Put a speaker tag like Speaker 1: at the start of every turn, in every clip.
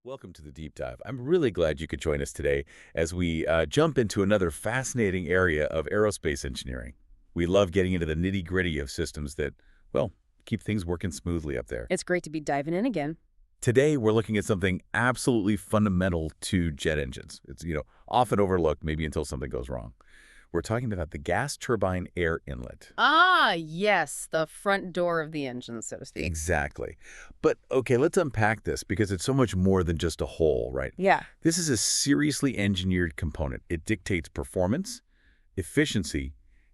Speaker 1: Welcome to the deep dive. I'm really glad you could join us today as we jump into another fascinating area of aerospace engineering. We love getting into the nitty-gritty of systems that, well, keep things working smoothly up there.
Speaker 2: It's great to be diving in again.
Speaker 1: Today, we're looking at something absolutely fundamental to jet engines. It's, often overlooked, maybe until something goes wrong. We're talking about the gas turbine air inlet.
Speaker 2: Ah, yes, the front door of the engine, so to speak.
Speaker 1: Exactly. But, okay, let's unpack this because it's so much more than just a hole, right?
Speaker 2: Yeah.
Speaker 1: This is a seriously engineered component. It dictates performance, efficiency,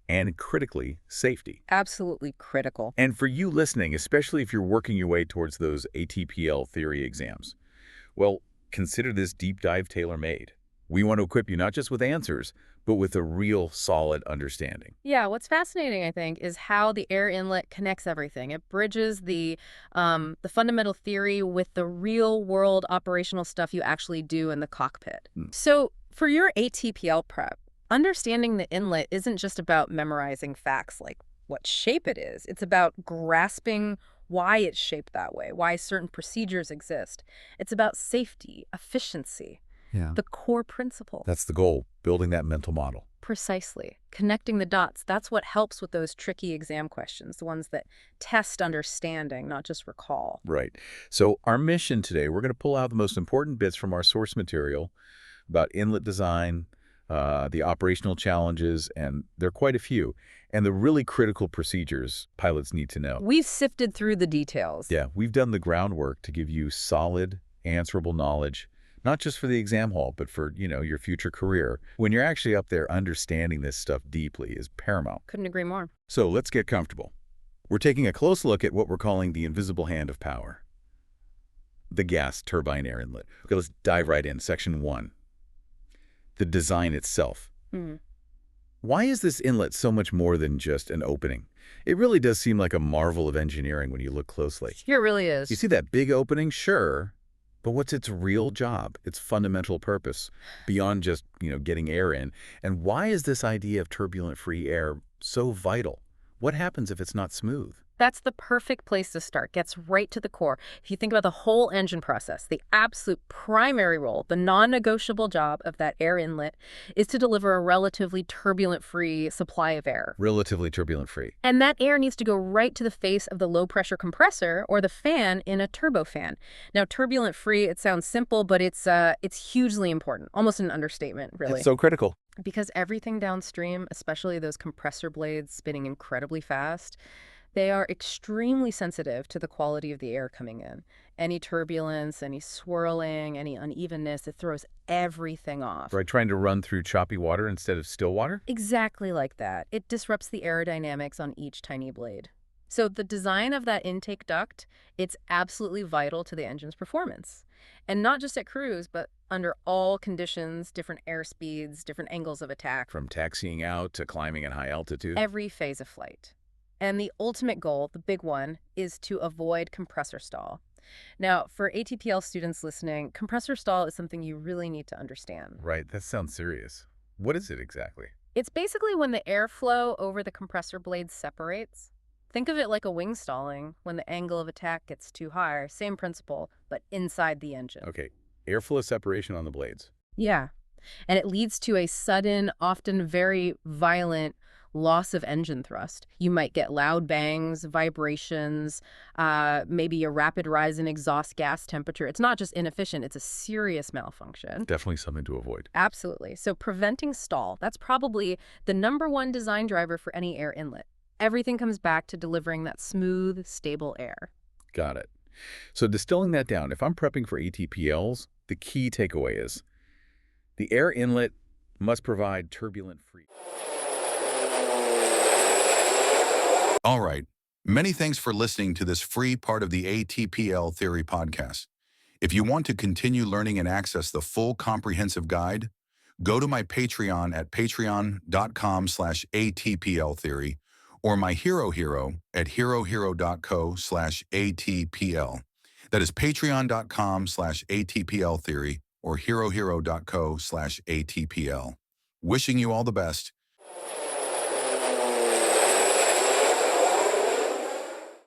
Speaker 1: and critically, safety.
Speaker 2: Absolutely critical.
Speaker 1: And for you listening, especially if you're working your way towards those ATPL theory exams, well, consider this deep dive tailor-made. We want to equip you not just with answers, but with a real solid understanding.
Speaker 2: Yeah, what's fascinating, I think, is how the air inlet connects everything. It bridges the fundamental theory with the real-world operational stuff you actually do in the cockpit. So for your ATPL prep, understanding the inlet isn't just about memorizing facts like what shape it is. It's about grasping why it's shaped that way, why certain procedures exist. It's about safety, efficiency.
Speaker 1: Yeah.
Speaker 2: The core principle.
Speaker 1: That's the goal, building that mental model.
Speaker 2: Precisely. Connecting the dots, that's what helps with those tricky exam questions, the ones that test understanding, not just recall.
Speaker 1: Right. So our mission today, we're going to pull out the most important bits from our source material about inlet design, the operational challenges, and there are quite a few, and the really critical procedures pilots need to know.
Speaker 2: We've sifted through the details.
Speaker 1: Yeah, we've done the groundwork to give you solid, answerable knowledge, not just for the exam hall, but for, your future career. When you're actually up there, understanding this stuff deeply is paramount.
Speaker 2: Couldn't agree more.
Speaker 1: So let's get comfortable. We're taking a close look at what we're calling the invisible hand of power, the gas turbine air inlet. Okay, let's dive right in. Section 1, the design itself. Why is this inlet so much more than just an opening? It really does seem like a marvel of engineering when you look closely.
Speaker 2: Here it really is.
Speaker 1: You see that big opening? Sure. But what's its real job, its fundamental purpose, beyond just, getting air in? And why is this idea of turbulent-free air so vital? What happens if it's not smooth?
Speaker 2: That's the perfect place to start. Gets right to the core. If you think about the whole engine process, the absolute primary role, the non-negotiable job of that air inlet is to deliver a relatively turbulent-free supply of air.
Speaker 1: Relatively turbulent-free.
Speaker 2: And that air needs to go right to the face of the low-pressure compressor or the fan in a turbofan. Now, turbulent-free, it sounds simple, but it's hugely important. Almost an understatement, really.
Speaker 1: It's so critical.
Speaker 2: Because everything downstream, especially those compressor blades spinning incredibly fast, they are extremely sensitive to the quality of the air coming in. Any turbulence, any swirling, any unevenness, it throws everything off.
Speaker 1: Right, trying to run through choppy water instead of still water?
Speaker 2: Exactly like that. It disrupts the aerodynamics on each tiny blade. So the design of that intake duct, it's absolutely vital to the engine's performance. And not just at cruise, but under all conditions, different airspeeds, different angles of attack.
Speaker 1: From taxiing out to climbing at high altitude?
Speaker 2: Every phase of flight. And the ultimate goal, the big one, is to avoid compressor stall. Now, for ATPL students listening, compressor stall is something you really need to understand.
Speaker 1: Right, that sounds serious. What is it exactly?
Speaker 2: It's basically when the airflow over the compressor blades separates. Think of it like a wing stalling, when the angle of attack gets too high. Same principle, but inside the engine.
Speaker 1: Okay, airflow separation on the blades.
Speaker 2: Yeah, and it leads to a sudden, often very violent loss of engine thrust. You might get loud bangs, vibrations, maybe a rapid rise in exhaust gas temperature. It's not just inefficient, it's a serious malfunction.
Speaker 1: Definitely something to avoid.
Speaker 2: Absolutely. So preventing stall, that's probably the #1 design driver for any air inlet. Everything comes back to delivering that smooth, stable air.
Speaker 1: Got it. So distilling that down, if I'm prepping for ATPLs, the key takeaway is the air inlet must provide turbulent-free.
Speaker 3: All right. Many thanks for listening to this free part of the ATPL Theory podcast. If you want to continue learning and access the full comprehensive guide, go to my Patreon at patreon.com/ATPLtheory or my Hero at herohero.co/ATPL. That is patreon.com/ATPLtheory or herohero.co/ATPL. Wishing you all the best.